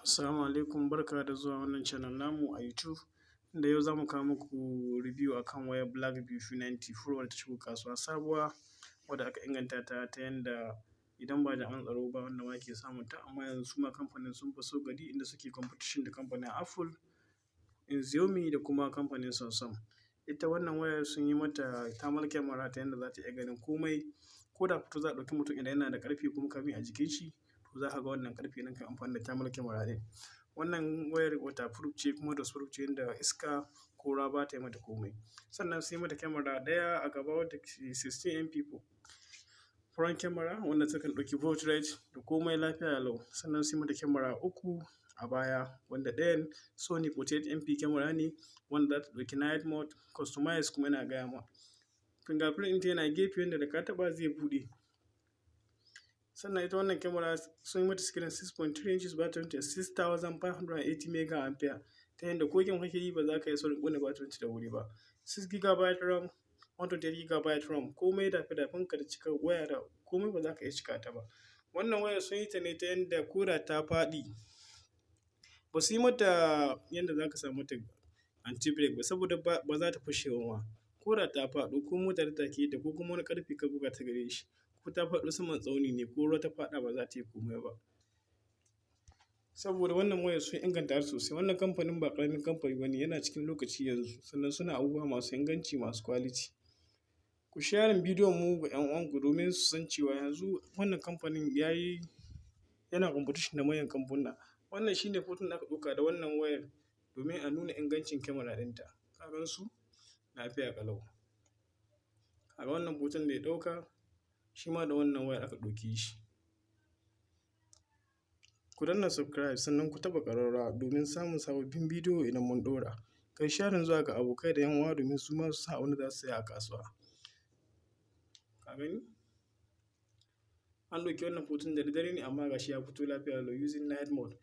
Assalamu alaikum, barka da zuwa wannan channel namu a YouTube. Da yau za mu kawo muku review akan wayar Blackview P70 Pro wadda ta shigo kasuwa sabuwa, wadda aka inganta ta yanda idan ba jami'an tsaro ba wanda ma ke samun ta, amma yanzu su ma kamfanin sun faso gari inda suke competition da kamfanin Apple, Xiaomi da kuma kamfanin Samsung. Ita wannan wayar sun yi mata thermal camera ta yanda za ta iya ganin komai, ko da hoto za a ɗauki mutum idan yana da ƙarfe kuma kami a jikin shi, to za ka ga wannan ƙarfe nan kan amfani da thermal camera ɗin. Wannan wayar waterproof ce kuma dustproof ce yanda iska ko ruwa ba ta yi mata komai. Sannan sai mata camera ɗaya a gaba wadda ke 16 MP front camera wanda takan ɗauki portrait da komai lafiya lau. Sannan sai mata camera uku a baya wanda ɗayan Sony 48 MP camera ne wanda za ta ɗauki night mode, customize kuma yana gaya ma. Fingerprint ɗinta yana gefe yanda da ka taɓa zai buɗe. Sannan ita wannan camera sun yi mata screen 6.3 inches, battery 6580 mAh, ta yanda ko game kake yi ba za ka yi saurin ƙone battery da wuri ba. 6 GB ROM, 128 GB ROM, komai da ka da cika waya da komai ba za ka iya cika ta ba. Wannan wayar sun yi ta ne ta yanda ko da ta faɗi, ba su yi mata yanda za ka sa mata anti break ba, saboda ba za ta fashe ba. Ko da ta faɗo ko mota ta take ta ko kuma wani ƙarfe ka buga ta gare shi, ko ta faɗo saman tsauni ne ko ruwa ta faɗa ba za ta yi komai ba. Saboda wannan wayar sun inganta ta sosai. Wannan kamfanin ba ƙaramin kamfani ba ne, yana cikin lokaci yanzu, sannan suna abubuwa masu inganci masu quality. Ku sharing bidiyon mu ga 'yan uwanku domin su san cewa yanzu wannan kamfanin yana competition da manyan kamfuna. Wannan shi ne hoton da aka ɗauka da wannan wayar domin a nuna ingancin camera ɗinta. Ka gan su lafiya ƙalau. A wannan hoton da ya ɗauka shi ma da wannan wayar aka ɗauke shi. Ku danna subscribe sannan ku taɓa ƙararrawa domin samun sababbin bidiyo idan mun ɗora. Kai sharing zuwa ga abokai da 'yan uwa domin su ma su san abin da za su saya a kasuwa. Ka gani? An ɗauki wannan hoton da daddare ne amma gashi ya fito lafiya lau using night mode.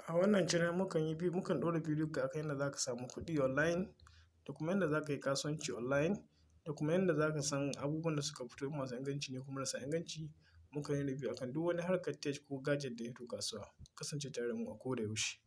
A wannan channel mukan ɗora bidiyo akan yadda za ka samu kuɗi online, da kuma yadda za ka yi kasuwanci online, da kuma yadda za ka san abubuwan da suka fito masu inganci ne kuma marasa inganci. Mukan yi review akan duk wani harkar tech ko gadget da ya fito kasuwa. Kasance tare da mu a koda yaushe.